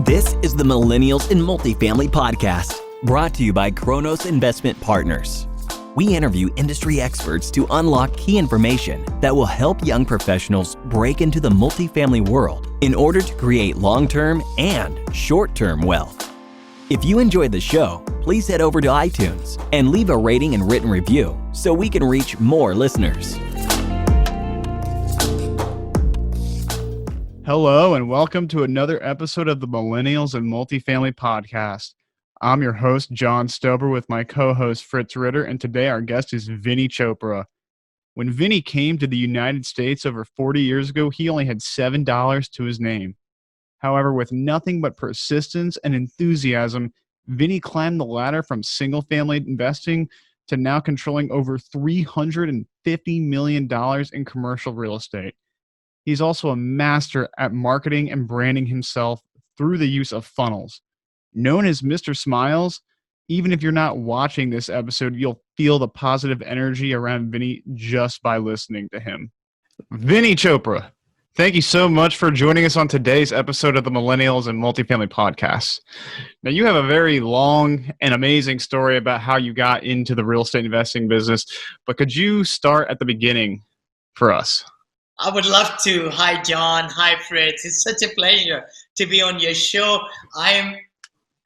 This is the Millennials in Multifamily podcast, brought to you by Kronos Investment Partners. We interview industry experts to unlock key information that will help young professionals break into the multifamily world in order to create long-term and short-term wealth. If you enjoyed the show, please head over to iTunes and leave a rating and written review so we can reach more listeners. Hello, and welcome to another episode of the Millennials in Multifamily podcast. I'm your host, John Stober, with my co-host, Fritz Ritter, and today our guest is Vinney Chopra. When Vinney came to the United States over 40 years ago, he only had $7 to his name. However, with nothing but persistence and enthusiasm, Vinney climbed the ladder from single-family investing to now controlling over $350 million in commercial real estate. He's also a master at marketing and branding himself through the use of funnels. Known as Mr. Smiles, even if you're not watching this episode, you'll feel the positive energy around Vinney just by listening to him. Vinney Chopra, thank you so much for joining us on today's episode of the Millennials and Multifamily podcast. Now, you have a very long and amazing story about how you got into the real estate investing business, but could you start at the beginning for us? I would love to. Hi, John. Hi, Fritz. It's such a pleasure to be on your show. I am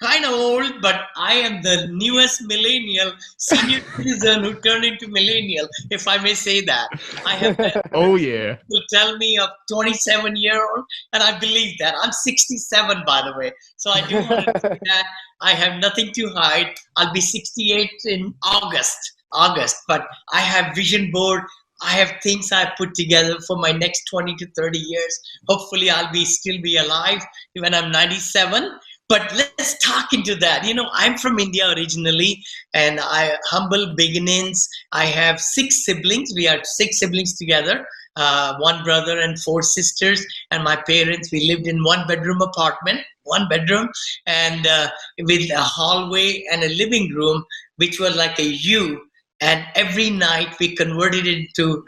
kind of old, but I am the newest millennial, senior citizen who turned into millennial, if I may say that. I have oh, yeah. People tell me I'm 27-year-old, and I believe that. I'm 67, by the way. So I do want to say that. I have nothing to hide. I'll be 68 in August, but I have vision board. I have things I put together for my next 20 to 30 years. Hopefully I'll still be alive when I'm 97. But let's talk into that. You know, I'm from India originally, and I humble beginnings. I have 6 siblings. We are 6 siblings together, 1 brother and 4 sisters. And my parents, we lived in 1-bedroom apartment, 1 bedroom, and with a hallway and a living room, which was like a U. And every night we converted it into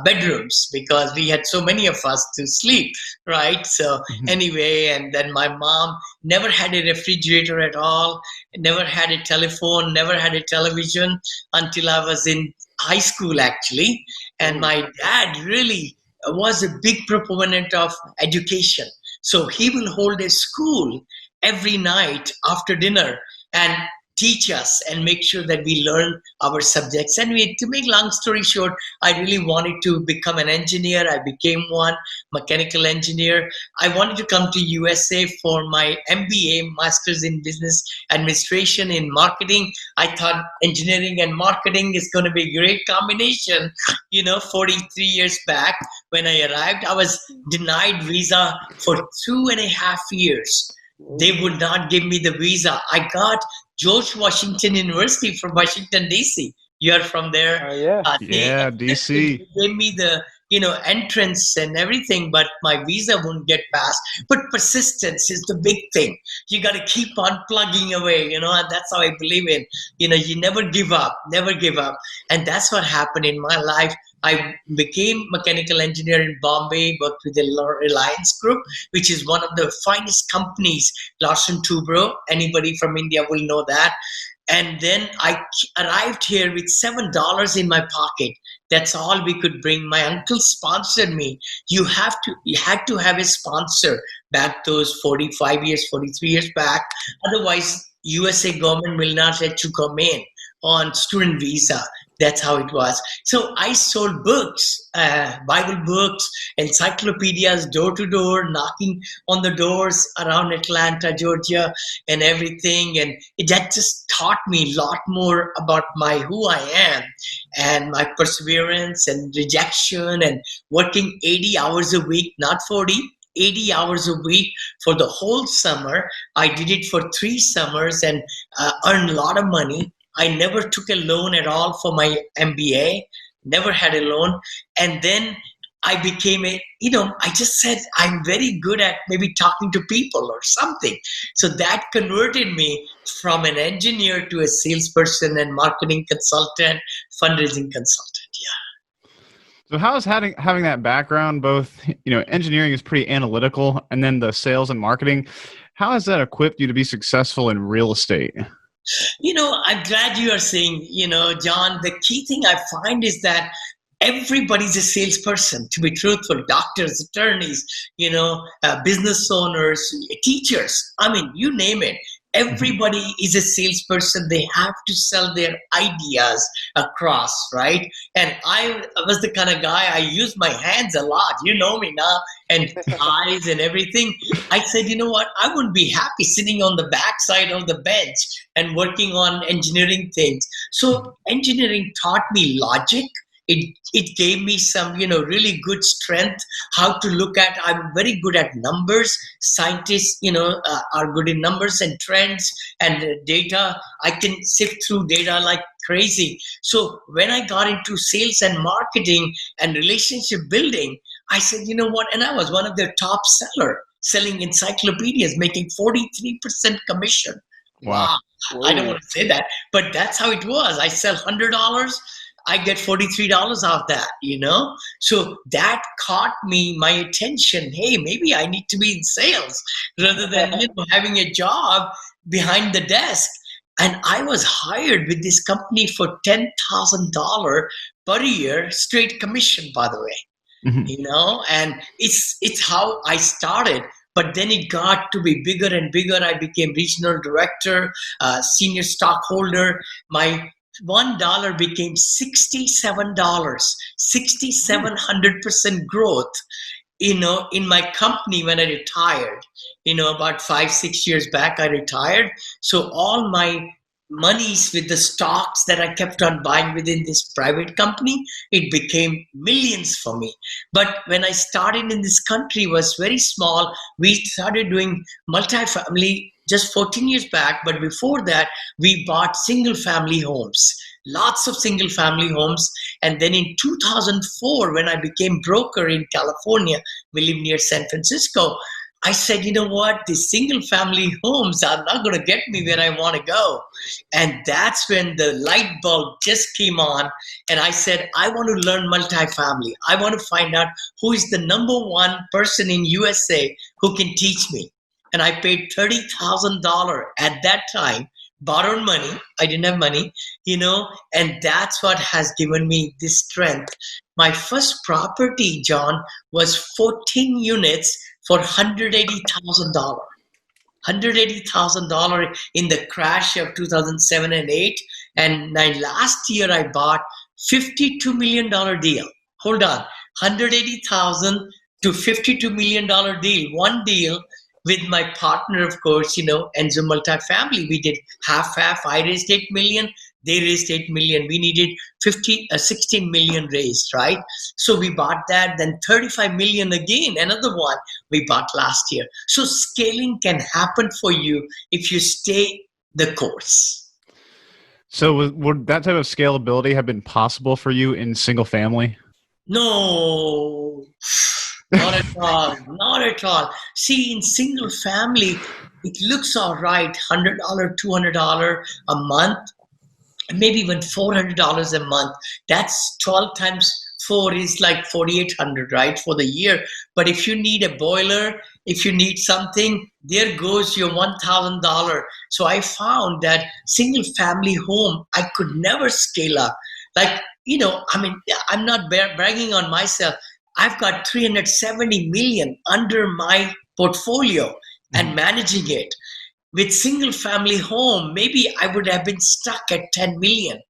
bedrooms because we had so many of us to sleep, right? So anyway, and then my mom never had a refrigerator at all, never had a telephone, never had a television until I was in high school, actually. And my dad really was a big proponent of education. So he will hold a school every night after dinner and teach us and make sure that we learn our subjects. And to make long story short, I really wanted to become an engineer. I became one, mechanical engineer. I wanted to come to USA for my MBA, Masters in Business Administration in Marketing. I thought engineering and marketing is going to be a great combination. You know, 43 years back when I arrived, I was denied visa for 2.5 years. They would not give me the visa. I got George Washington University from Washington, D.C. You're from there. Yeah, D.C. They gave me the, entrance and everything, but my visa wouldn't get passed. But persistence is the big thing. You got to keep on plugging away, and that's how I believe in. You never give up, never give up. And that's what happened in my life. I became mechanical engineer in Bombay, worked with the Reliance Group, which is one of the finest companies, Larsen Toubro. Anybody from India will know that. And then I arrived here with $7 in my pocket. That's all we could bring. My uncle sponsored me. You had to have a sponsor back those 43 years back. Otherwise, USA government will not let you come in on student visa. That's how it was. So I sold books, Bible books, encyclopedias, door to door, knocking on the doors around Atlanta, Georgia, and everything. And that just taught me a lot more about who I am and my perseverance and rejection and working 80 hours a week, not 40. 80 hours a week for the whole summer. I did it for 3 summers and earned a lot of money. I never took a loan at all for my MBA, never had a loan. And then I became I just said, I'm very good at maybe talking to people or something. So that converted me from an engineer to a salesperson and marketing consultant, fundraising consultant. Yeah. So how is having that background, both, engineering is pretty analytical, and then the sales and marketing, How has that equipped you to be successful in real estate? I'm glad you are saying, John, the key thing I find is that everybody's a salesperson, to be truthful. Doctors, attorneys, business owners, teachers. I mean, you name it. Everybody is a salesperson. They have to sell their ideas across, right? And I was the kind of guy, I use my hands a lot. You know me now, and eyes and everything. I said, you know what? I wouldn't be happy sitting on the backside of the bench and working on engineering things. So engineering taught me logic. It gave me some, really good strength, how to look at, I'm very good at numbers. Scientists, are good in numbers and trends and data. I can sift through data like crazy. So when I got into sales and marketing and relationship building, I said, you know what? And I was one of their top seller, selling encyclopedias, making 43% commission. Wow. I don't want to say that, but that's how it was. I sell $100. I get $43 off that, So that caught my attention. Hey, maybe I need to be in sales rather than having a job behind the desk. And I was hired with this company for $10,000 per year, straight commission, by the way. And it's how I started. But then it got to be bigger and bigger. I became regional director, senior stockholder. My $1 became $67, 6,700% growth, in my company when I retired. About 5-6 years back, I retired. So all my monies with the stocks that I kept on buying within this private company, it became millions for me. But when I started in this country, it was very small. We started doing multifamily just 14 years back. But before that, we bought single family homes, lots of single family homes. And then in 2004, when I became broker in California, we live near San Francisco, I said, you know what, these single family homes are not going to get me where I want to go. And that's when the light bulb just came on. And I said, I want to learn multifamily. I want to find out who is the number one person in USA who can teach me. And I paid $30,000 at that time, borrowed money. I didn't have money, and that's what has given me this strength. My first property, John, was 14 units for $180,000. $180,000 in the crash of 2007 and 8. And last year I bought $52 million deal. Hold on, 180,000 to $52 million deal. One deal with my partner, of course, Enzo Multifamily. We did half. I raised $8 million. They raised $8 million. We needed 16 million raised, right? So we bought that. Then 35 million again, another one we bought last year. So scaling can happen for you if you stay the course. So would that type of scalability have been possible for you in single family? No. Not at all. Not at all. See, in single family, it looks all right. $100, $200 a month, maybe even $400 a month. That's 12 times 4 is like $4,800, right, for the year. But if you need a boiler, if you need something, there goes your $1,000. So I found that single family home, I could never scale up. Like, I'm not bragging on myself. I've got 370 million under my portfolio and managing it. With single family home, maybe I would have been stuck at 10 million,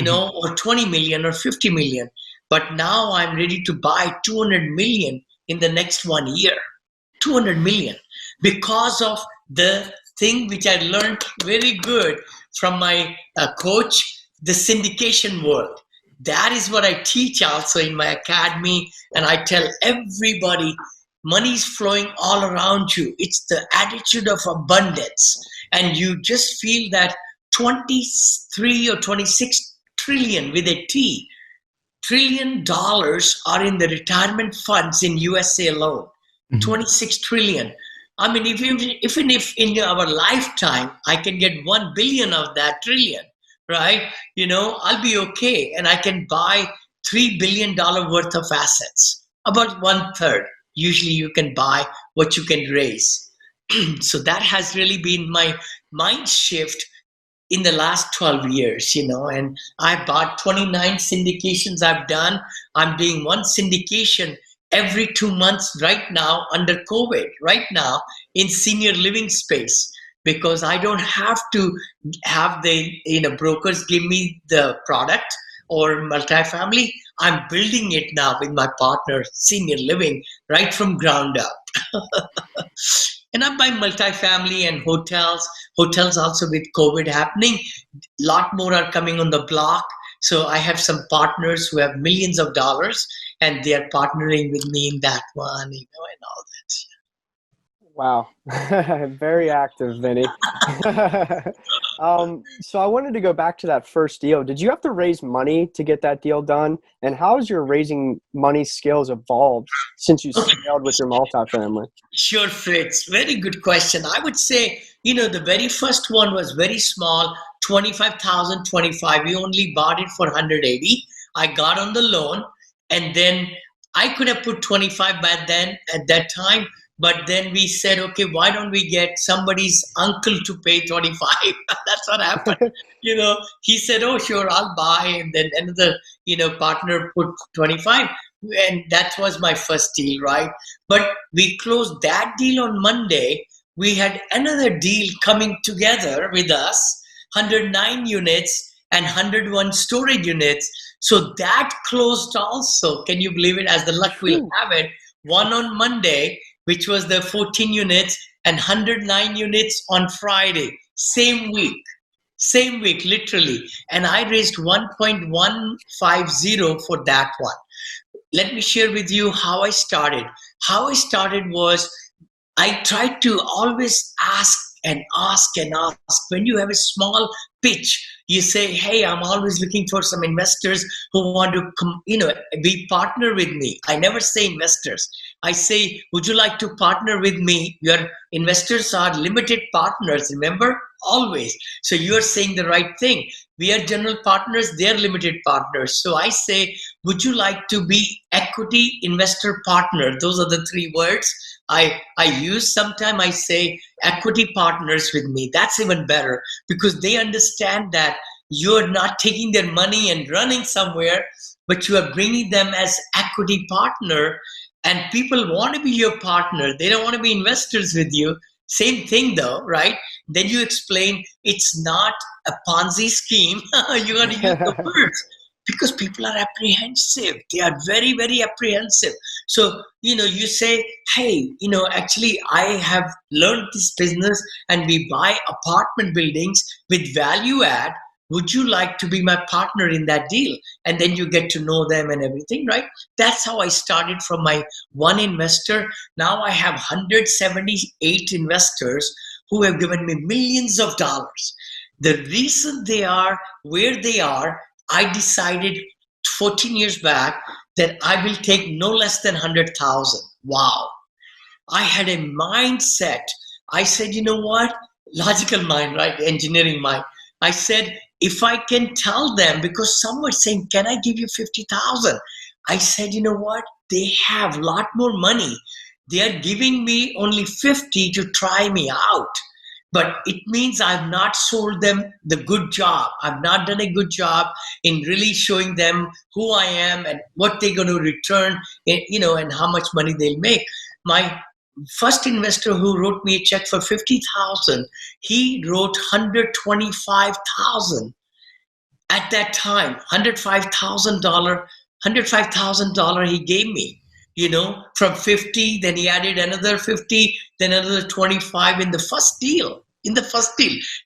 or 20 million or 50 million. But now I'm ready to buy 200 million in the next 1 year. 200 million because of the thing which I learned very good from my coach, the syndication world. That is what I teach also in my academy. And I tell everybody, money is flowing all around you. It's the attitude of abundance. And you just feel that 23 or 26 trillion with a T, $trillion are in the retirement funds in USA alone. 26 trillion. I mean, even if in our lifetime, I can get 1 billion of that trillion, right? I'll be okay. And I can buy $3 billion worth of assets, about 1/3. Usually you can buy what you can raise. So that has really been my mind shift in the last 12 years, and I bought 29 syndications I've done. I'm doing one syndication every 2 months right now under COVID, right now in senior living space, because I don't have to have the, brokers give me the product or multifamily. I'm building it now with my partner, senior living, right from ground up. And I'm buying multifamily and hotels. Hotels also with COVID happening, a lot more are coming on the block. So I have some partners who have millions of dollars, and they are partnering with me in that one, and all that. Wow. Very active, Vinny. So I wanted to go back to that first deal. Did you have to raise money to get that deal done? And how has your raising money skills evolved since you scaled with your multifamily? Sure, Fritz. Very good question. I would say, the very first one was very small, 25,025. We only bought it for 180. I got on the loan, and then I could have put 25 back then at that time. But then we said, okay, why don't we get somebody's uncle to pay 25? That's what happened. He said, oh, sure, I'll buy. And then another, partner put 25. And that was my first deal, right? But we closed that deal on Monday. We had another deal coming together with us, 109 units and 101 storage units. So that closed also. Can you believe it? As the luck will have it, one on Monday, which was the 14 units, and 109 units on Friday, same week, literally. And I raised 1.150 for that one. Let me share with you how I started. How I started was I tried to always ask and ask and ask. When you have a small pitch, you say, hey, I'm always looking for some investors who want to be partner with me. I never say investors. I say, would you like to partner with me? Your investors are limited partners, remember? Always. So you're saying the right thing. We are general partners, they're limited partners. So I say, would you like to be equity investor partner? Those are the three words I use. Sometimes I say equity partners with me. That's even better because they understand that you're not taking their money and running somewhere, but you are bringing them as equity partner. And people want to be your partner. They don't want to be investors with you. Same thing though, right? Then you explain it's not a Ponzi scheme. You got to use the words because people are apprehensive. They are very, very apprehensive. So, you say, hey, actually I have learned this business and we buy apartment buildings with value add. Would you like to be my partner in that deal? And then you get to know them and everything, right? That's how I started from my one investor. Now I have 178 investors who have given me millions of dollars. The reason they are where they are, I decided 14 years back that I will take no less than 100,000. Wow. I had a mindset. I said, you know what? Logical mind, right? Engineering mind. I said, if I can tell them, because some were saying, can I give you 50,000? I said, you know what? They have a lot more money. They are giving me only 50 to try me out. But it means I've not sold them the good job. I've not done a good job in really showing them who I am and what they're going to return, and how much money they'll make. My first investor who wrote me a check for 50,000, he wrote 125,000 at that time. $105,000 he gave me, from 50, then he added another 50, then another 25 in the first deal. He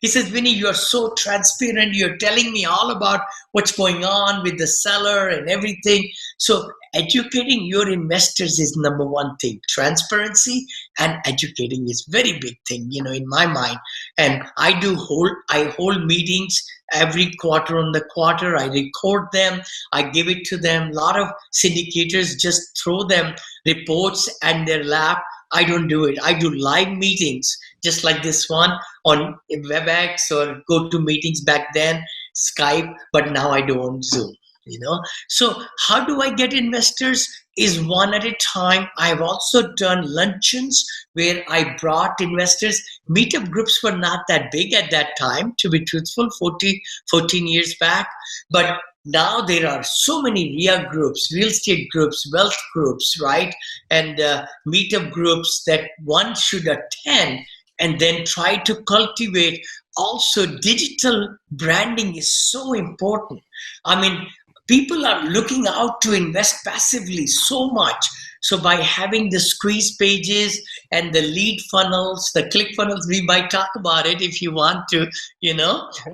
says, Vinny, you are so transparent. You're telling me all about what's going on with the seller and everything. So educating your investors is number one thing. Transparency and educating is very big thing, in my mind. And I hold meetings every quarter on the quarter. I record them. I give it to them. A lot of syndicators just throw them reports and their lap. I don't do it. I do live meetings, just like this one on WebEx or go to meetings back then, Skype, but now I do on Zoom. So how do I get investors? Is one at a time. I've also done luncheons where I brought investors. Meetup groups were not that big at that time, to be truthful, 14 years back. But now there are so many RIA groups, real estate groups, wealth groups, right? And meetup groups that one should attend and then try to cultivate. Also, digital branding is so important. I mean, people are looking out to invest passively so much. So by having the squeeze pages and the lead funnels, the click funnels, we might talk about it if you want to,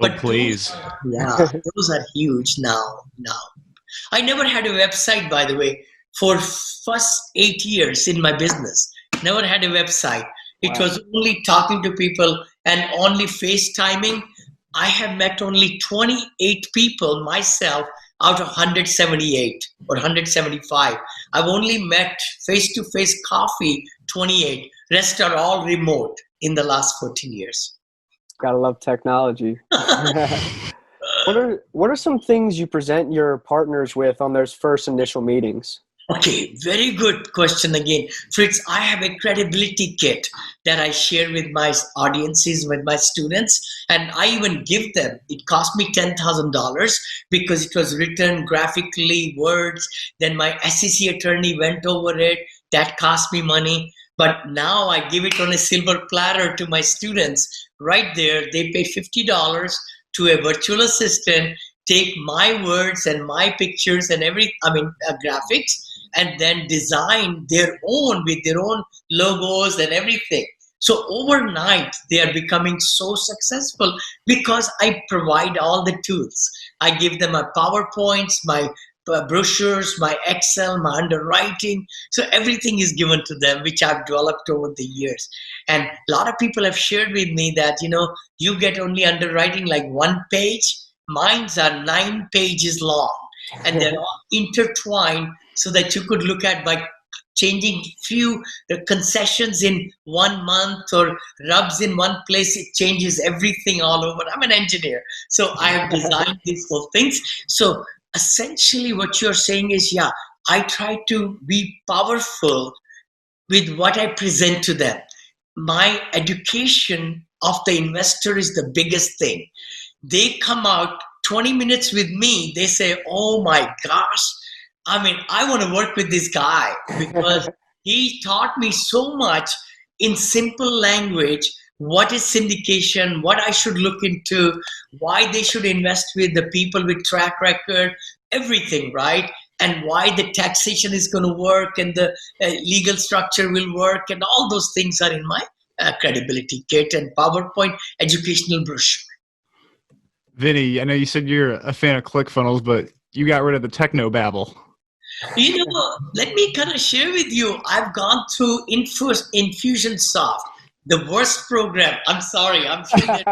But please. those are huge now. I never had a website, by the way, for first 8 years in my business. Never had a website. It was only talking to people and only FaceTiming. I have met only 28 people myself out of 178 or 175. I've only met face-to-face coffee 28. Rest are all remote in the last 14 years. Gotta love technology. What are some things you present your partners with on those first initial meetings? Okay, very good question again. Fritz, I have a credibility kit that I share with my audiences, with my students, and I even give them. It cost me $10,000 because it was written graphically, words. Then my SEC attorney went over it. That cost me money. But now I give it on a silver platter to my students. Right there, they pay $50 to a virtual assistant, take my words and my pictures and graphics, and then design their own with their own logos and everything. So overnight, they are becoming so successful because I provide all the tools. I give them my PowerPoints, my brochures, my Excel, my underwriting. So everything is given to them, which I've developed over the years. And a lot of people have shared with me that, you get only underwriting like one page. Mine's are 9 pages long, and they're all intertwined so that you could look at by changing few concessions in 1 month or rubs in one place, it changes everything all over. I'm an engineer, so I have designed these whole things. So essentially what you're saying is, I try to be powerful with what I present to them. My education of the investor is the biggest thing. They come out 20 minutes with me, they say, oh my gosh, I want to work with this guy because he taught me so much in simple language. What is syndication, what I should look into, why they should invest with the people with track record, everything, right? And why the taxation is going to work and the legal structure will work, and all those things are in my credibility kit and PowerPoint educational brochure. Vinny, I know you said you're a fan of ClickFunnels, but you got rid of the techno babble. Let me kind of share with you. I've gone through Infusionsoft, the worst program. I'm sorry, I'm sure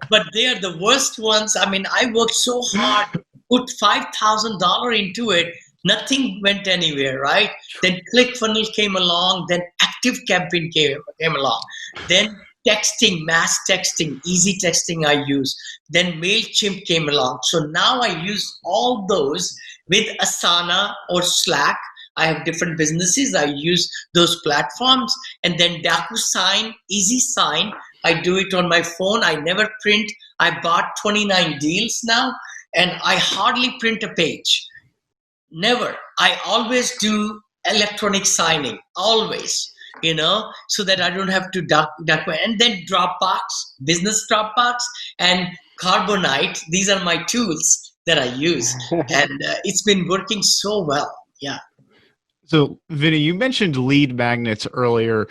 but they are the worst ones. I worked so hard, put $5,000 into it. Nothing went anywhere, right? Then ClickFunnels came along. Then ActiveCampaign came along. Then texting, mass texting, easy texting I use. Then MailChimp came along. So now I use all those with Asana or Slack. I have different businesses. I use those platforms. And then DocuSign, Easy Sign. I do it on my phone. I never print. I bought 29 deals now, and I hardly print a page. Never. I always do electronic signing, always, so that I don't have to document. And then Dropbox, business Dropbox, and Carbonite. These are my tools that I use. And it's been working so well. Yeah. So, Vinny, you mentioned lead magnets earlier.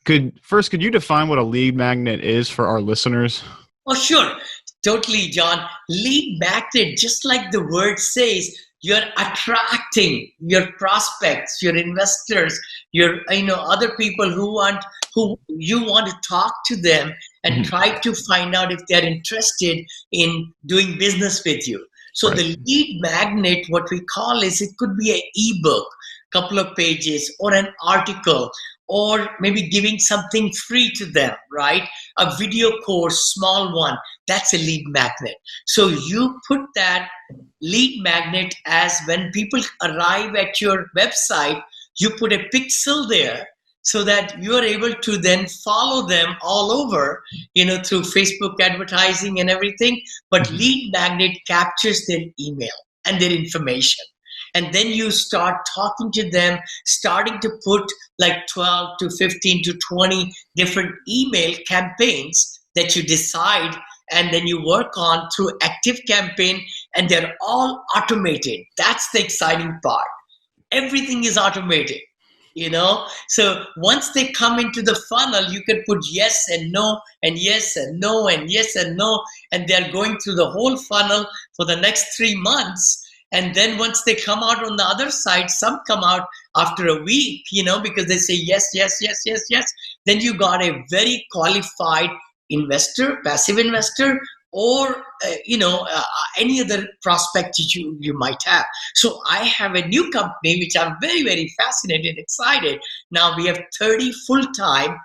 Could you define what a lead magnet is for our listeners? Oh, sure. Totally, John. Lead magnet, just like the word says, you're attracting your prospects, your investors, your other people who you want to talk to them and try to find out if they're interested in doing business with you. So the lead magnet, what we call is, it could be an ebook, couple of pages, or an article, or maybe giving something free to them, right? a video course, small one, that's a lead magnet. So you put that lead magnet as when people arrive at your website, you put a pixel there so that you are able to then follow them all over, through Facebook advertising and everything. But lead magnet captures their email and their information. And then you start talking to them, starting to put like 12 to 15 to 20 different email campaigns that you decide, and then you work on through active campaign, and they're all automated. That's the exciting part. Everything is automated. So once they come into the funnel, you can put yes and no and yes and no and yes and no, and they're going through the whole funnel for the next 3 months. And then once they come out on the other side, some come out after a week, because they say yes, yes, yes, yes, yes. Then you got a very qualified investor, passive investor, or any other prospect you might have. So I have a new company which I'm very, very fascinated, excited. Now we have 30 full-time,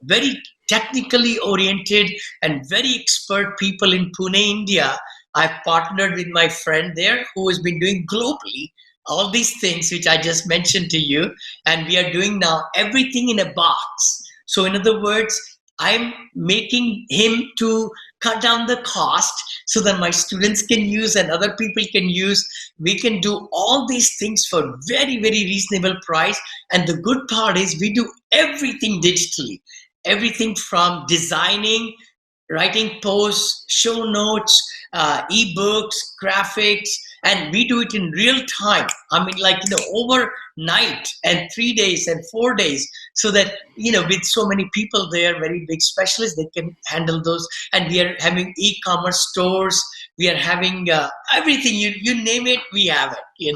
very technically oriented and very expert people in Pune, India. I've partnered with my friend there who has been doing globally all these things which I just mentioned to you, and we are doing now everything in a box. So in other words, I'm making him to cut down the cost so that my students can use and other people can use. We can do all these things for very, very reasonable price. And the good part is we do everything digitally, everything from designing, writing posts, show notes, ebooks, graphics, and we do it in real time. I mean, overnight and 3 days and 4 days, so that, with so many people there, very big specialists, they can handle those. And we are having e-commerce stores. We are having everything. You name it, we have it,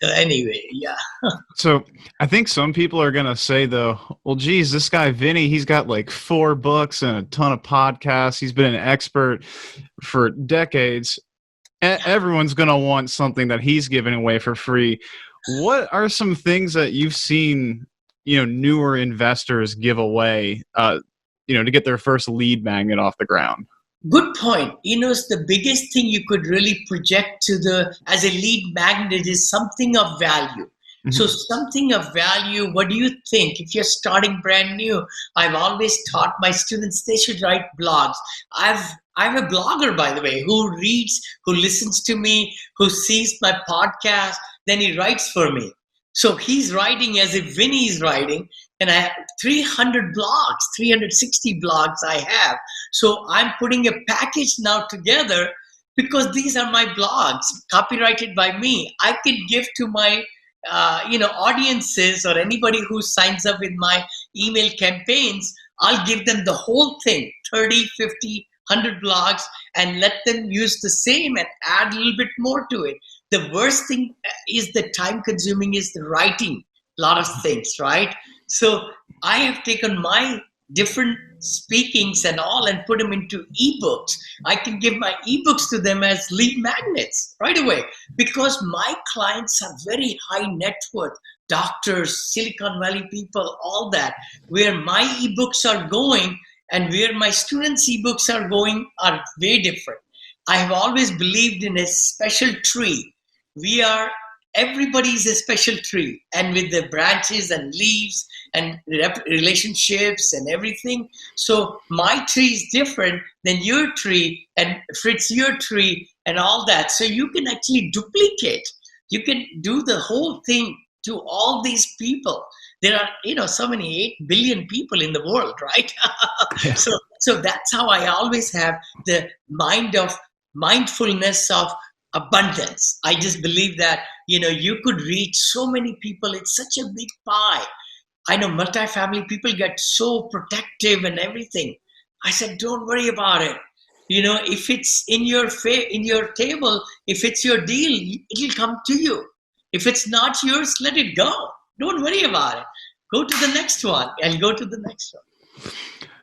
So anyway, yeah. So I think some people are going to say, though, well, geez, this guy, Vinney, he's got like 4 books and a ton of podcasts. He's been an expert for decades. Everyone's going to want something that he's giving away for free. What are some things that you've seen, newer investors give away, to get their first lead magnet off the ground? Good point. It's the biggest thing you could really project as a lead magnet is something of value. Mm-hmm. So something of value, what do you think? If you're starting brand new, I've always taught my students they should write blogs. I'm a blogger, by the way, who reads, who listens to me, who sees my podcast, then he writes for me. So he's writing as if Vinney is writing, and I have 300 blogs, 360 blogs I have. So I'm putting a package now together because these are my blogs, copyrighted by me. I can give to my audiences or anybody who signs up with my email campaigns. I'll give them the whole thing, 30, 50, 100 blogs, and let them use the same and add a little bit more to it. The worst thing is the time consuming is the writing a lot of things, right? So I have taken my different speakings and all and put them into ebooks. I can give my ebooks to them as lead magnets right away because my clients are very high net worth, doctors, Silicon Valley people, all that. Where my ebooks are going and where my students' ebooks are going are way different. I have always believed in a special tree. Everybody is a special tree, and with the branches and leaves and relationships and everything. So my tree is different than your tree, and Fritz, your tree, and all that. So you can actually duplicate. You can do the whole thing to all these people. There are, so many 8 billion people in the world, right? Yeah. So that's how I always have the mindfulness of abundance. I just believe that, you could reach so many people. It's such a big pie. I know multifamily people get so protective and everything. I said, don't worry about it. If it's in your table, if it's your deal, it'll come to you. If it's not yours, let it go. Don't worry about it. Go to the next one and go to the next one.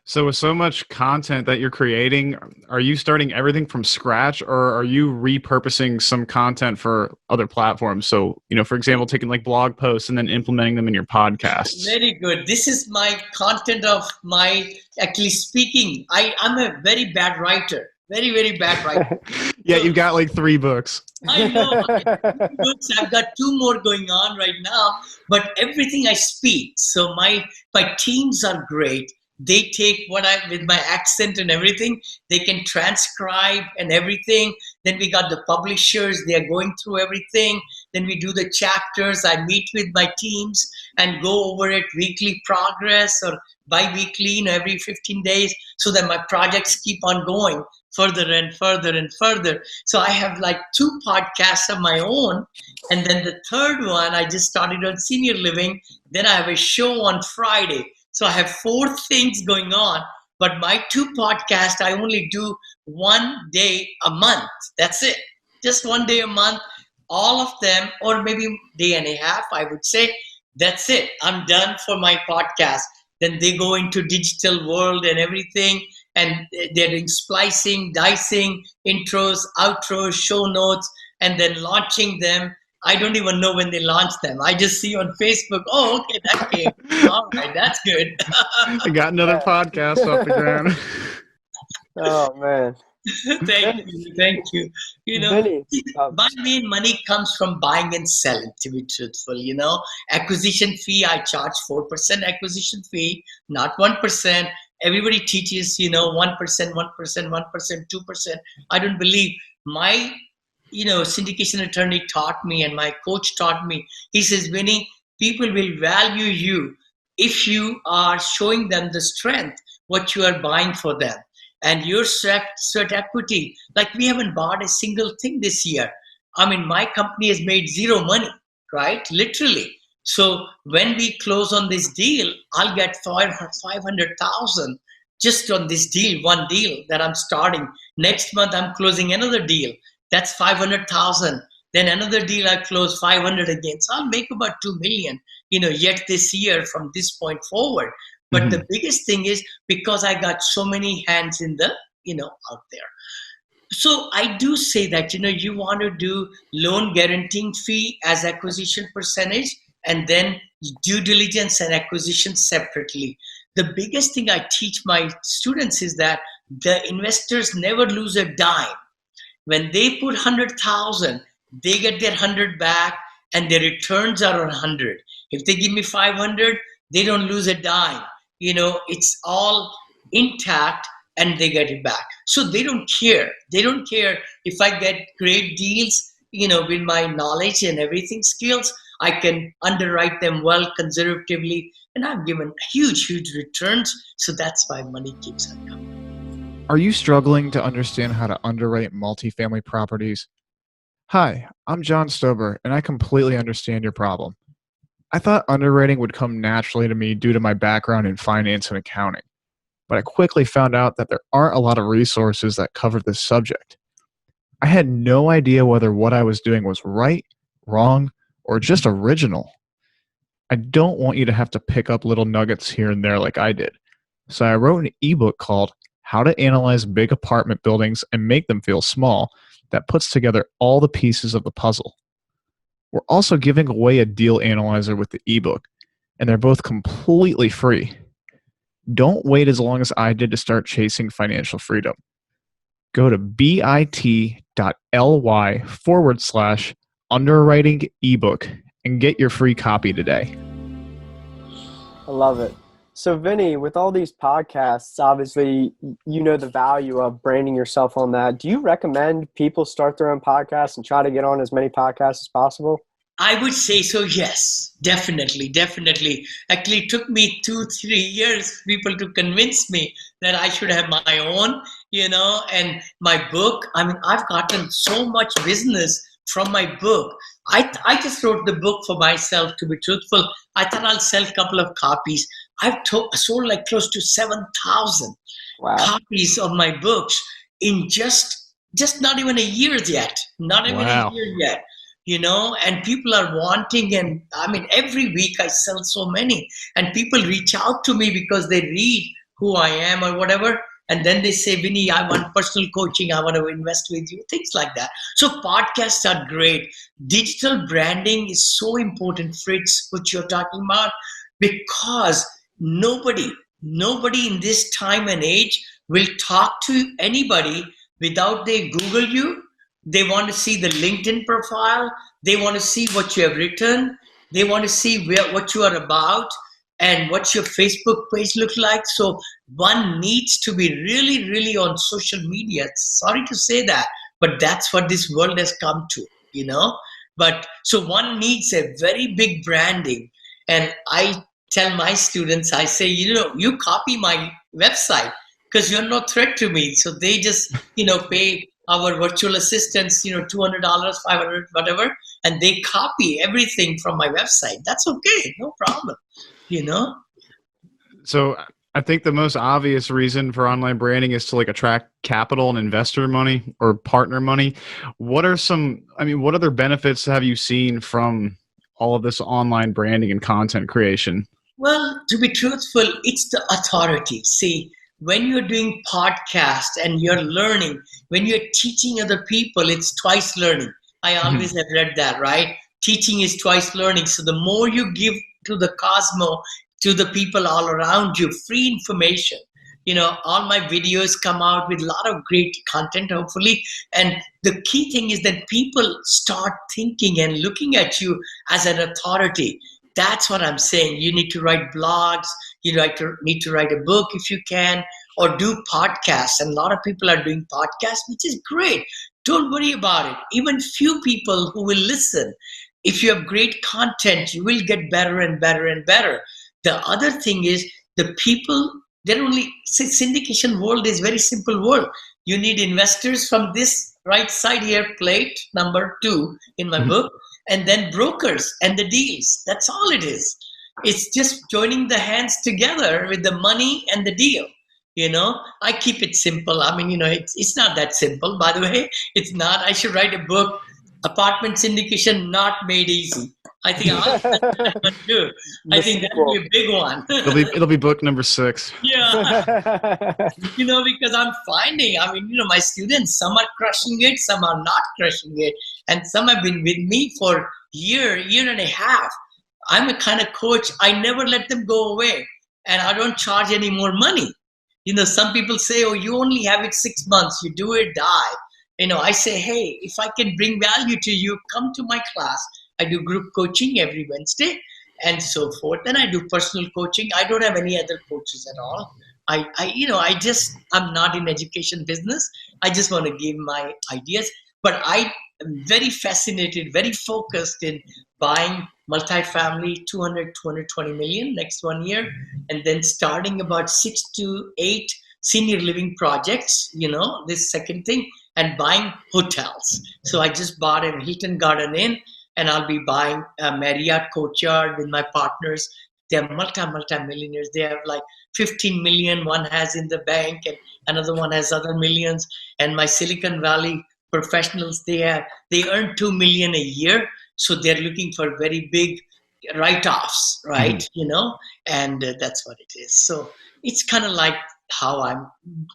So with so much content that you're creating, are you starting everything from scratch, or are you repurposing some content for other platforms? So, for example, taking like blog posts and then implementing them in your podcasts. Very good. This is my content of my actually speaking. I'm a very bad writer. Very, very bad writer. Yeah, So you've got like 3 books. I know. I've got 2 more going on right now, but everything I speak. So my teams are great. They take what I with my accent and everything. They can transcribe and everything. Then we got the publishers. They are going through everything. Then we do the chapters. I meet with my teams and go over it, weekly progress or bi-weekly, every 15 days, so that my projects keep on going further and further and further. So I have like 2 podcasts of my own. And then the third one, I just started on senior living. Then I have a show on Friday. So I have 4 things going on. But my 2 podcasts, I only do 1 day a month. That's it. Just 1 day a month. All of them, or maybe day and a half, I would say. That's it. I'm done for my podcast. Then they go into digital world and everything. And they're doing splicing, dicing, intros, outros, show notes, and then launching them. I don't even know when they launch them. I just see on Facebook, oh, okay, that came. All right, that's good. I got another podcast off the ground. Oh man. Thank you. Vinny, My main money comes from buying and selling, to be truthful. Acquisition fee, I charge 4% acquisition fee, not 1%. Everybody teaches, 1%, 1%, 1%, 2%. I don't believe. My, syndication attorney taught me, and my coach taught me. He says, Vinny, people will value you if you are showing them the strength, what you are buying for them. And your sweat equity, like we haven't bought a single thing this year. I mean, my company has made 0 money, right? Literally. So when we close on this deal, I'll get 500,000 just on this deal, one deal that I'm starting. Next month, I'm closing another deal. That's 500,000. Then another deal, I close 500 again. So I'll make about 2 million, yet this year from this point forward. But the biggest thing is because I got so many hands in the, out there. So I do say that, you want to do loan guaranteeing fee as acquisition percentage, and then due diligence and acquisition separately. The biggest thing I teach my students is that the investors never lose a dime. When they put 100,000, they get their 100 back, and their returns are on 100. If they give me 500, they don't lose a dime. It's all intact, and they get it back. So they don't care. They don't care if I get great deals, with my knowledge and everything skills. I can underwrite them well, conservatively, and I've given huge returns. So that's why money keeps on coming. Are you struggling to understand how to underwrite multifamily properties? Hi, I'm John Stober, and I completely understand your problem. I thought underwriting would come naturally to me due to my background in finance and accounting, but I quickly found out that there aren't a lot of resources that cover this subject. I had no idea whether what I was doing was right, wrong, or just original. I don't want you to have to pick up little nuggets here and there like I did. So I wrote an ebook called How to Analyze Big Apartment Buildings and Make Them Feel Small that puts together all the pieces of the puzzle. We're also giving away a deal analyzer with the ebook, and they're both completely free. Don't wait as long as I did to start chasing financial freedom. Go to bit.ly/underwriting ebook and get your free copy today. I love it. So Vinny, with all these podcasts, obviously, the value of branding yourself on that. Do you recommend people start their own podcasts and try to get on as many podcasts as possible? I would say so, yes. Definitely. Actually, it took me 2-3 years people to convince me that I should have my own, and my book. I mean, I've gotten so much business from my book. I just wrote the book for myself, to be truthful. I thought I'll sell a couple of copies. I've sold like close to 7,000 copies of my books in just not even a year yet. Not even a year yet. And people are wanting, and I mean, every week I sell so many, and people reach out to me because they read who I am or whatever. And then they say, Vinny, I want personal coaching. I want to invest with you, things like that. So podcasts are great. Digital branding is so important, Fritz, what you're talking about, because nobody in this time and age will talk to anybody without they Google you. They want to see the LinkedIn profile. They want to see what you have written. They want to see what you are about and what your Facebook page looks like. So one needs to be really, really on social media. Sorry to say that, but that's what this world has come to, But so one needs a very big branding. And I tell my students, I say, you copy my website because you're no threat to me. So they just, pay our virtual assistants, $200, $500, whatever, and they copy everything from my website. That's okay, no problem, So I think the most obvious reason for online branding is to attract capital and investor money or partner money. What other benefits have you seen from all of this online branding and content creation? Well, to be truthful, it's the authority. See, when you're doing podcast and you're learning, when you're teaching other people, it's twice learning. I always have read that, right? Teaching is twice learning. So the more you give to the cosmos, to the people all around you, free information. All my videos come out with a lot of great content, hopefully. And the key thing is that people start thinking and looking at you as an authority. That's what I'm saying. You need to write blogs. You need to write a book if you can, or do podcasts. And a lot of people are doing podcasts, which is great. Don't worry about it. Even few people who will listen. If you have great content, you will get better and better and better. The other thing is the people, syndication world is very simple world. You need investors from this right side here, plate number 2 in my book, and then brokers and the deals. That's all it is. It's just joining the hands together with the money and the deal. I keep it simple. It's not that simple, by the way. It's not. I should write a book, Apartment Syndication Not Made Easy. I think I'll do. I think that will be a big one. It'll be book number 6. Yeah. Because I'm finding, my students, some are crushing it, some are not crushing it. And some have been with me for year and a half. I'm a kind of coach, I never let them go away. And I don't charge any more money. Some people say, oh, you only have it 6 months, you do it, die. I say, hey, if I can bring value to you, come to my class. I do group coaching every Wednesday and so forth. Then I do personal coaching. I don't have any other coaches at all. I'm not in education business. I just want to give my ideas. But I am very fascinated, very focused in buying multifamily, 220 million next 1 year, and then starting about 6 to 8 senior living projects, this second thing, and buying hotels. So I just bought a Hilton Garden Inn, and I'll be buying a Marriott Courtyard with my partners. They're multi-millionaires. They have 15 million one has in the bank, and another one has other millions. And my Silicon Valley professionals, they earn 2 million a year. So they're looking for very big write-offs, right? And that's what it is. So it's kind of like how I'm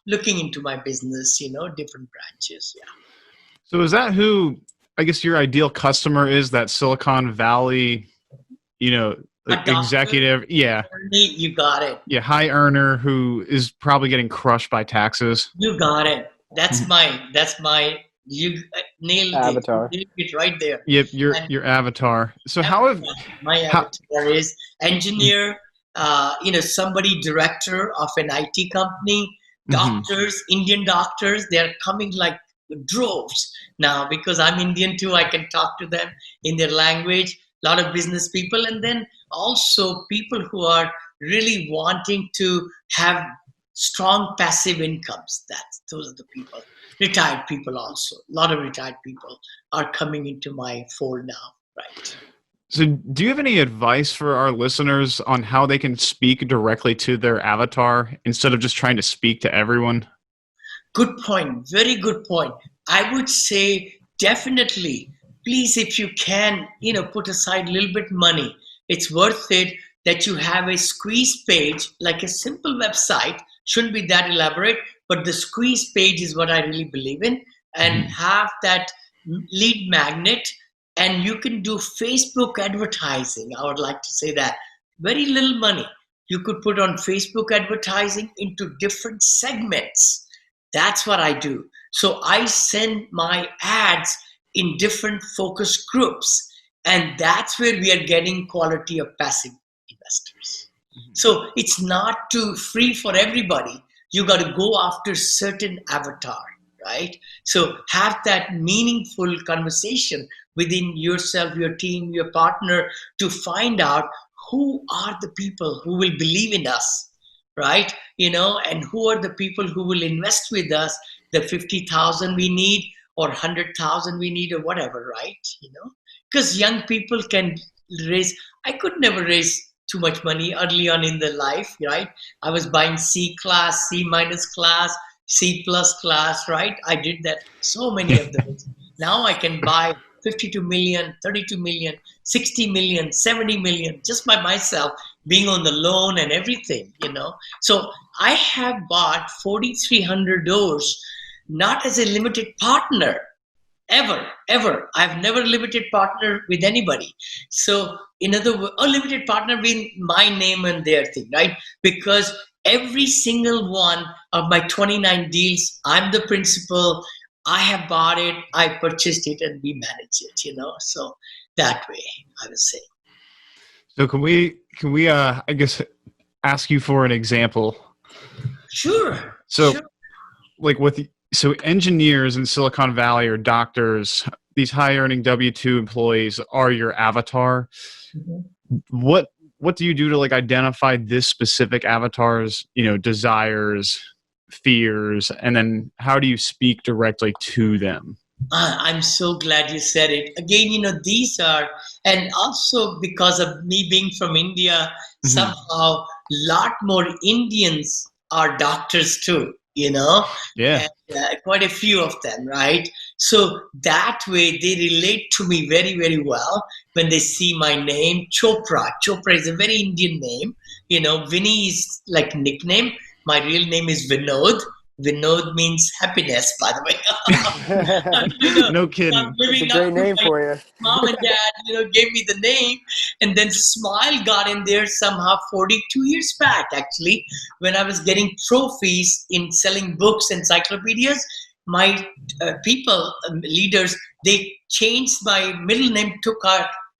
looking into my business, different branches. Yeah. So is that who, I guess, your ideal customer is, that Silicon Valley, executive? Yeah. You got it. Yeah. High earner who is probably getting crushed by taxes. You got it. That's my, you nailed avatar. It. You nailed it right there. Yep. Your avatar. So my avatar is engineer, somebody director of an IT company, doctors, Indian doctors, they're coming like droves now because I'm Indian too. I can talk to them in their language, a lot of business people, and then also people who are really wanting to have strong passive incomes. Those are the people. Retired people also. A lot of retired people are coming into my fold now, right? So do you have any advice for our listeners on how they can speak directly to their avatar instead of just trying to speak to everyone? Good point. Very good point. I would say definitely, please, if you can, put aside a little bit money. It's worth it that you have a squeeze page, like a simple website, Shouldn't be that elaborate, but the squeeze page is what I really believe in, and have that lead magnet. And you can do Facebook advertising. I would like to say that. Very little money. You could put on Facebook advertising into different segments. That's what I do. So I send my ads in different focus groups. And that's where we are getting quality of passive investors. So it's not too free for everybody. You got to go after certain avatar, right? So have that meaningful conversation within yourself, your team, your partner, to find out who are the people who will believe in us, right? And who are the people who will invest with us the 50,000 we need or 100,000 we need or whatever, right? Because young people can raise. I could never raise too much money early on in the life, right? I was buying C class, C minus class, C plus class, right? I did that, so many of those. Now I can buy 52 million, 32 million, 60 million, 70 million just by myself, being on the loan and everything, So I have bought 4,300 doors, not as a limited partner, ever. I've never limited partner with anybody. So in other words, a limited partner being my name and their thing, right? Because every single one of my 29 deals, I'm the principal. I have bought it, I purchased it, and we manage it, So that way, I would say. So can we I guess ask you for an example? Sure. So sure. like so engineers in Silicon Valley or doctors, these high earning W-2 employees are your avatar. Mm-hmm. What do you do to identify this specific avatar's, desires, fears, and then how do you speak directly to them? I'm so glad you said it. Again, these are, and also because of me being from India, somehow a lot more Indians are doctors too, Yeah. And, quite a few of them, right? So that way they relate to me very, very well when they see my name, Chopra. Chopra is a very Indian name. Vinney is like nickname. My real name is Vinod. Vinod means happiness, by the way. No kidding. It's a great name for you. Mom and dad, gave me the name, and then Smile got in there somehow 42 years back, actually, when I was getting trophies in selling books, encyclopedias. My people, leaders, they changed my middle name to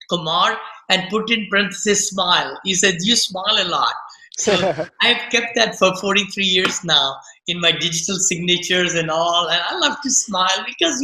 Kumar and put in parenthesis Smile. He said, you smile a lot. So I've kept that for 43 years now in my digital signatures and all. And I love to smile because,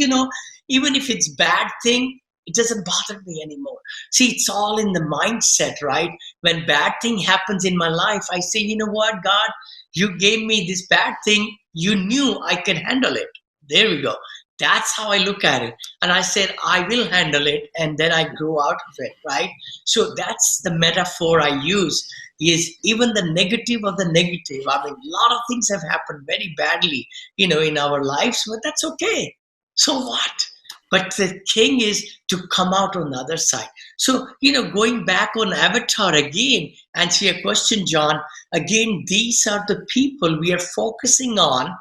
even if it's bad thing, it doesn't bother me anymore. See, it's all in the mindset, right? When bad thing happens in my life, I say, you know what, God, you gave me this bad thing. You knew I could handle it. There we go. That's how I look at it. And I said, I will handle it. And then I grow out of it, right? So that's the metaphor I use. Is even the negative of the negative. I mean, a lot of things have happened very badly, in our lives, but that's okay. So what? But the thing is to come out on the other side. So, going back on Avatar again, answer your question, John, again, these are the people we are focusing on,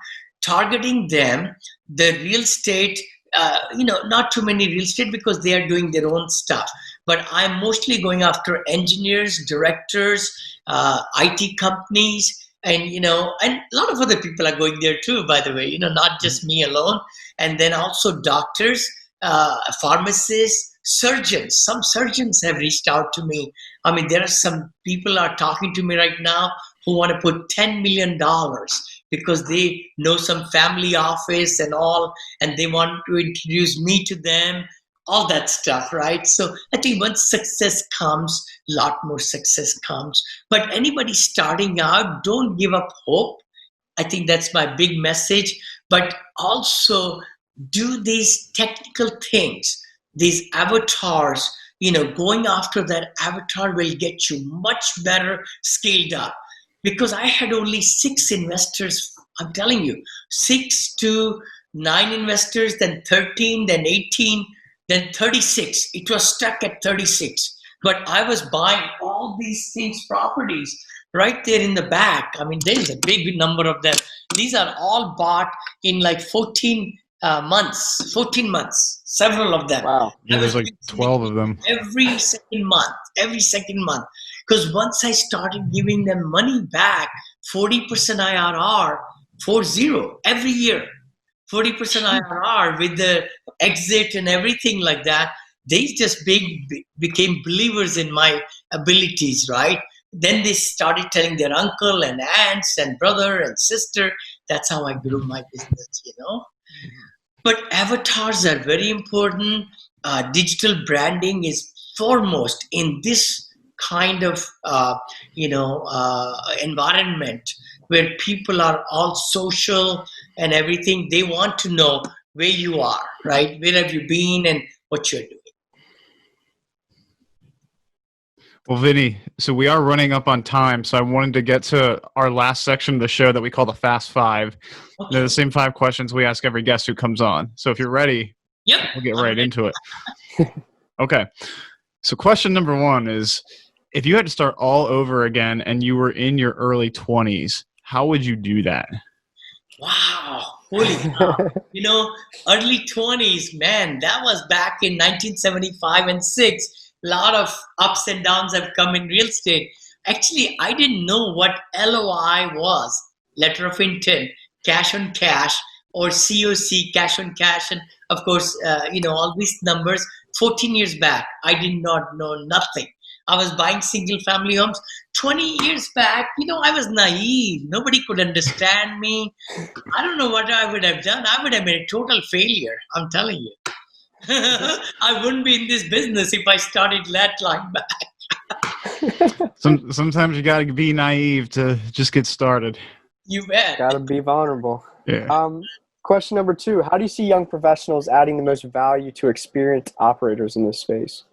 targeting them, the real estate, not too many real estate because they are doing their own stuff. But I'm mostly going after engineers, directors, IT companies, and and a lot of other people are going there too, by the way, not just me alone. And then also doctors, pharmacists, surgeons. Some surgeons have reached out to me. I mean, there are some people are talking to me right now who want to put $10 million because they know some family office and all, and they want to introduce me to them. All that stuff, right? So I think once success comes, a lot more success comes. But anybody starting out, don't give up hope. I think that's my big message. But also do these technical things, these avatars, going after that avatar will get you much better scaled up. Because I had only 6 investors, I'm telling you, 6 to 9 investors, then 13, then 18, then 36. It was stuck at 36. But I was buying all these things, properties. right there in the back. I mean, there's a big number of them. These are all bought in like 14 months, 14 months, several of them. Wow. Yeah, there's like 12 of them. Every second month. Because once I started giving them money back, 40% IRR, 40, every year, 40% IRR with the exit and everything like that, they just became believers in my abilities, right? Then they started telling their uncle and aunts and brother and sister. That's how I grew my business, But avatars are very important. Digital branding is foremost in this kind of, environment where people are all social and everything. They want to know where you are, right? Where have you been and what you're doing. Well, Vinny, so we are running up on time, so I wanted to get to our last section of the show that we call the Fast Five. Okay. They're the same 5 questions we ask every guest who comes on. So if you're ready, Yep. we'll get right into it. Okay. So question number 1 is, if you had to start all over again and you were in your early 20s, how would you do that? Wow. Holy cow. Early 20s, man, that was back in 1975 and 6. A lot of ups and downs have come in real estate. Actually, I didn't know what LOI was, letter of intent, cash on cash, or COC, cash on cash, and of course, all these numbers. 14 years back, I did not know nothing. I was buying single family homes. 20 years back, I was naive. Nobody could understand me. I don't know what I would have done. I would have been a total failure, I'm telling you. I wouldn't be in this business if I started that line back. Sometimes you got to be naive to just get started. You bet. Got to be vulnerable. Yeah. Question number 2, how do you see young professionals adding the most value to experienced operators in this space?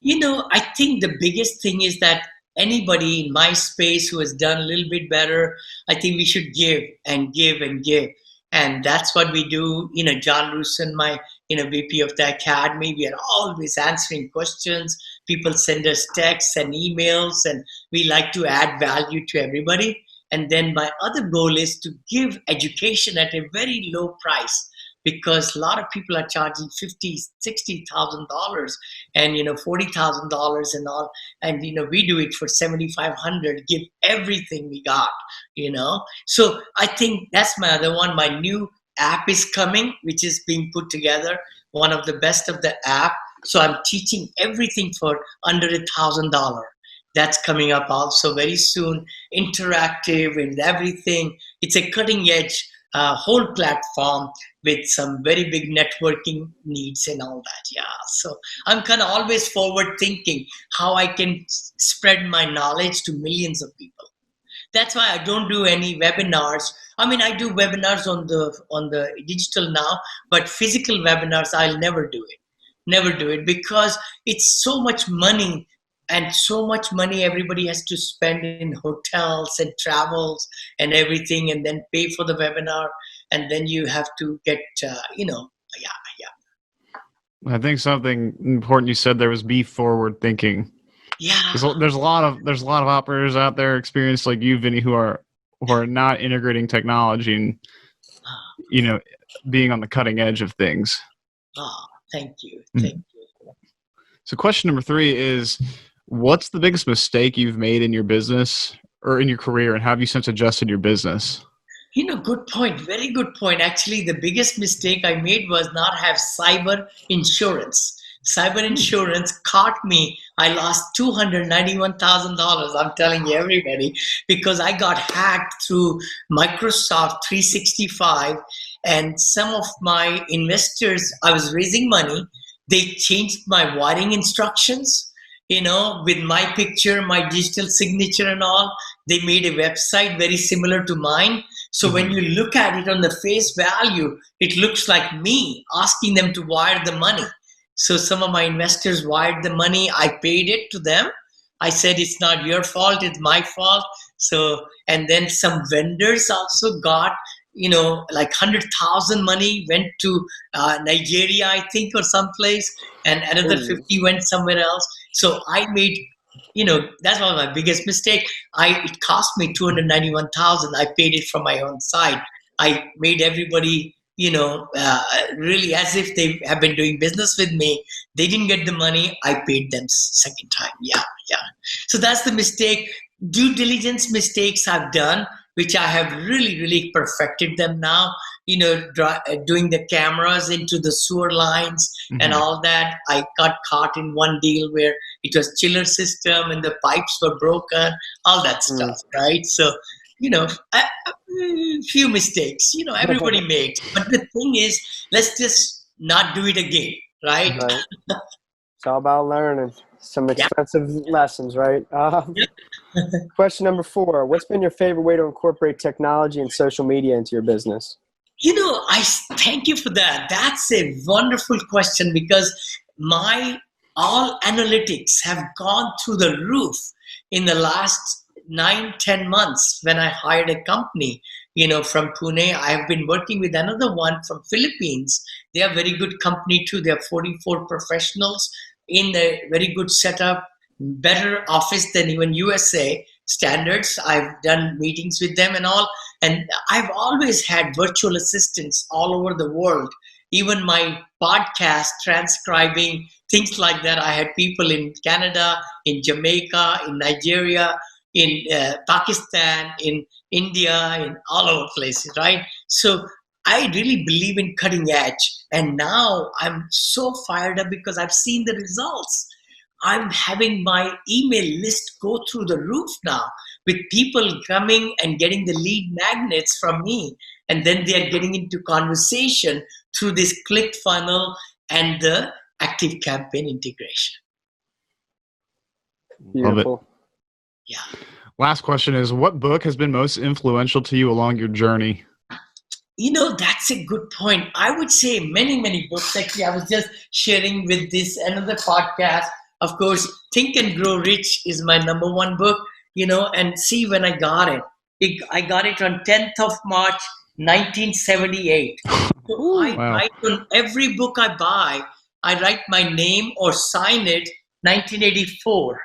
I think the biggest thing is that anybody in my space who has done a little bit better, I think we should give and give and give. And that's what we do. John Rusin, my VP of the Academy, we are always answering questions. People send us texts and emails, and we like to add value to everybody. And then my other goal is to give education at a very low price, because a lot of people are charging $50,000, $60,000 and $40,000 and all, and we do it for $7,500. Give everything we got, So I think that's my other one. My new app is coming, which is being put together, one of the best of the app. So I'm teaching everything for under $1,000. That's coming up also very soon. Interactive and everything. It's a cutting edge whole platform with some very big networking needs and all that. Yeah. So I'm kind of always forward thinking how I can spread my knowledge to millions of people. That's why I don't do any webinars. I mean, I do webinars on the digital now, but physical webinars, I'll never do it. Never do it, because it's so much money, and so much money everybody has to spend in hotels and travels and everything, and then pay for the webinar, and then you have to get, I think something important you said there was be forward thinking. Yeah. There's a lot of operators out there experienced like you, Vinny, who are not integrating technology and being on the cutting edge of things. Oh, thank you. So question number 3 is, what's the biggest mistake you've made in your business or in your career, and how have you since adjusted your business? Good point. Very good point. Actually, the biggest mistake I made was not have cyber insurance. Cyber insurance caught me. I lost $291,000. I'm telling you, everybody, because I got hacked through Microsoft 365, and some of my investors, I was raising money. They changed my wiring instructions, with my picture, my digital signature and all. They made a website very similar to mine. So when you look at it on the face value, it looks like me asking them to wire the money. So some of my investors wired the money. I paid it to them. I said, it's not your fault, it's my fault. So, and then some vendors also got, like 100,000 money went to Nigeria, I think, or someplace, and another 50 went somewhere else. So I made that's one of my biggest mistake. It cost me 291,000. I paid it from my own side. I made everybody, really as if they have been doing business with me. They didn't get the money. I paid them second time. Yeah. So that's the mistake. Due diligence mistakes I've done, which I have really, really perfected them now. Doing the cameras into the sewer lines and all that. I got caught in one deal where it was chiller system and the pipes were broken, all that stuff, right? So, a few mistakes, everybody makes. But the thing is, let's just not do it again, right? It's all about learning some expensive lessons, right? Question number 4, what's been your favorite way to incorporate technology and social media into your business? I thank you for that. That's a wonderful question because all analytics have gone through the roof in the last 9-10 months when I hired a company, from Pune. I have been working with another one from Philippines. They are very good company too. They have 44 professionals in a very good setup, better office than even USA standards. I've done meetings with them and all. And I've always had virtual assistants all over the world. Even my podcast, transcribing, things like that. I had people in Canada, in Jamaica, in Nigeria, in Pakistan, in India, in all over places, right? So I really believe in cutting edge. And now I'm so fired up because I've seen the results. I'm having my email list go through the roof now with people coming and getting the lead magnets from me. And then they are getting into conversation through this click funnel and the active campaign integration. Beautiful. Yeah. Last question is, what book has been most influential to you along your journey? That's a good point. I would say many, many books. Actually, I was just sharing with this another podcast. Of course, Think and Grow Rich is my number one book, and see when I got it. I got it on 10th of March, 1978. So I write on every book I buy, I write my name or sign it 1984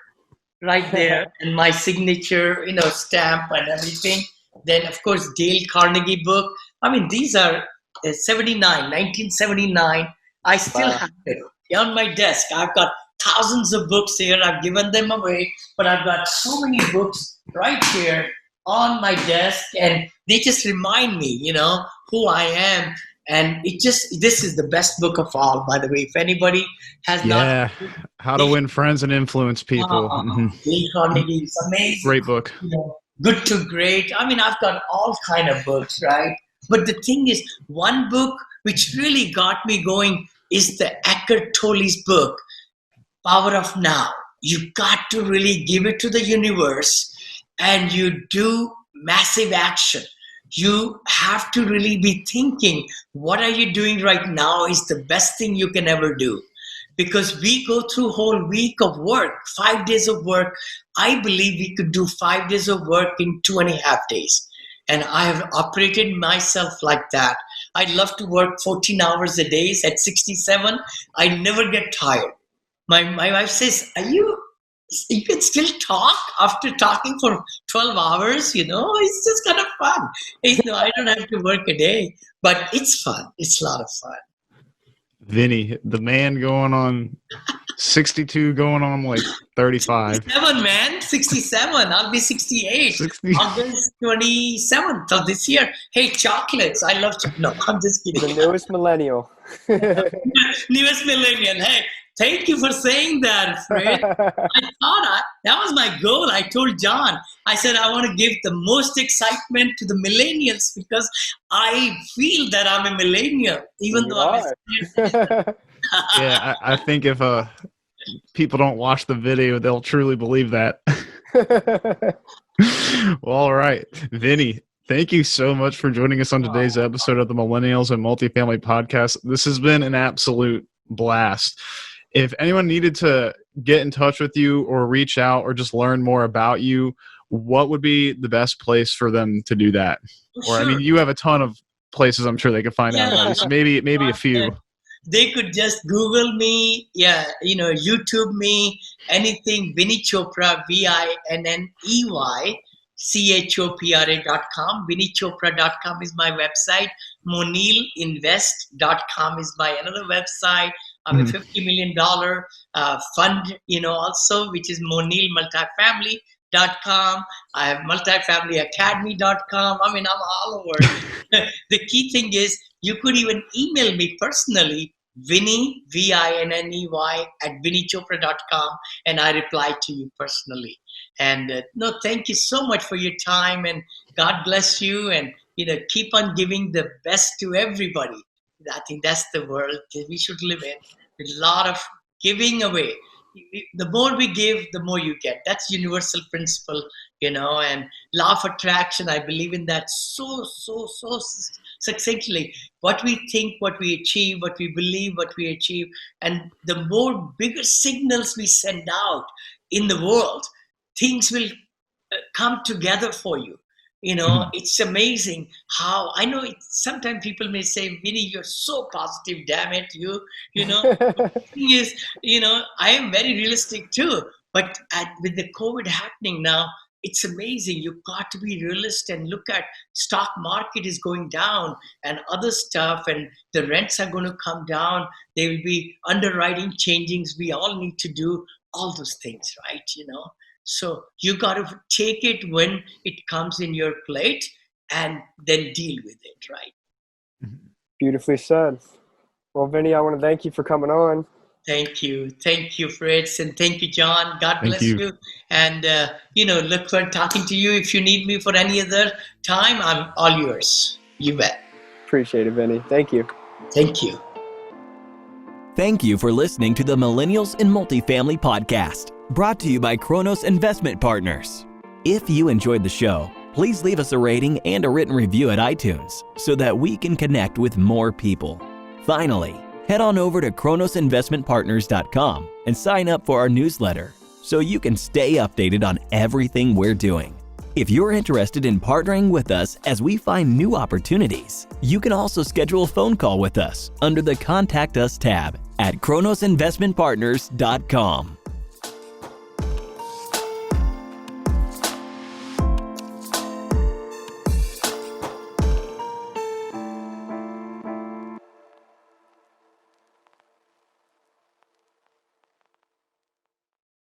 right there and my signature, stamp and everything. Then, of course, Dale Carnegie book. I mean, these are 1979. I still have it on my desk. I've got thousands of books here. I've given them away, but I've got so many books right here on my desk, and they just remind me, who I am. And this is the best book of all, by the way. If anybody has not, How to Win Friends and Influence People. Dale Carnegie is amazing. Great book. Good to Great. I mean, I've got all kind of books, right? But the thing is, one book which really got me going is the Eckhart Tolle's book, Power of Now. You got to really give it to the universe and you do massive action. You have to really be thinking, what are you doing right now is the best thing you can ever do. Because we go through a whole week of work, 5 days of work. I believe we could do 5 days of work in 2.5 days. And I have operated myself like that. I love to work 14 hours a day at 67. I never get tired. My wife says, you can still talk after talking for 12 hours, it's just kind of fun. I don't have to work a day, but it's fun. It's a lot of fun. Vinny, the man going on 62, going on like 35. 67, man. 67. I'll be 68. 60. August 27th of this year. Hey, chocolates. I love chocolate. No, I'm just kidding. The newest millennial. Newest millennial. Hey, thank you for saying that, Fred. I thought that was my goal. I told John, I said, I want to give the most excitement to the millennials because I feel that I'm a millennial, even though I'm a Yeah, I think if people don't watch the video, they'll truly believe that. Well, all right. Vinny, thank you so much for joining us on today's episode of the Millennials and Multifamily Podcast. This has been an absolute blast. If anyone needed to get in touch with you or reach out or just learn more about you, what would be the best place for them to do that? Sure. Or, I mean, you have a ton of places I'm sure they could find out about you, so maybe a few. they could just Google me, YouTube me, anything, Vinney Chopra, VINNEY CHOPRA.com. VinneyChopra.com is my website. Moneilinvest.com is my another website. I have a $50 million fund, also, which is MoneiLMultifamily.com. I have multifamilyacademy.com. I mean, I'm all over. The key thing is you could even email me personally, Vinney, VINNEY at VinneyChopra.com, and I reply to you personally. And thank you so much for your time, and God bless you, and keep on giving the best to everybody. I think that's the world that we should live in, with a lot of giving away. The more we give, the more you get. That's universal principle, and law of attraction. I believe in that so succinctly. What we think, what we achieve, what we believe, what we achieve, and the more bigger signals we send out in the world, things will come together for you. It's amazing how I know sometimes people may say, Vinney, you're so positive, damn it, the thing is, I am very realistic too, but with the COVID happening now, it's amazing. You've got to be realistic and look at stock market is going down and other stuff, and the rents are going to come down. There will be underwriting changings. We all need to do all those things, right? So you got to take it when it comes in your plate and then deal with it, right? Beautifully said. Well, Vinney, I want to thank you for coming on. Thank you, Fritz, and thank you, John. God bless you. And look forward to talking to you. If you need me for any other time, I'm all yours. You bet. Appreciate it, Vinney. Thank you. Thank you. Thank you for listening to the Millennials in Multifamily podcast, brought to you by Kronos Investment Partners. If you enjoyed the show, please leave us a rating and a written review at iTunes so that we can connect with more people. Finally, head on over to KronosInvestmentPartners.com and sign up for our newsletter so you can stay updated on everything we're doing. If you're interested in partnering with us as we find new opportunities, you can also schedule a phone call with us under the Contact Us tab at KronosInvestmentPartners.com.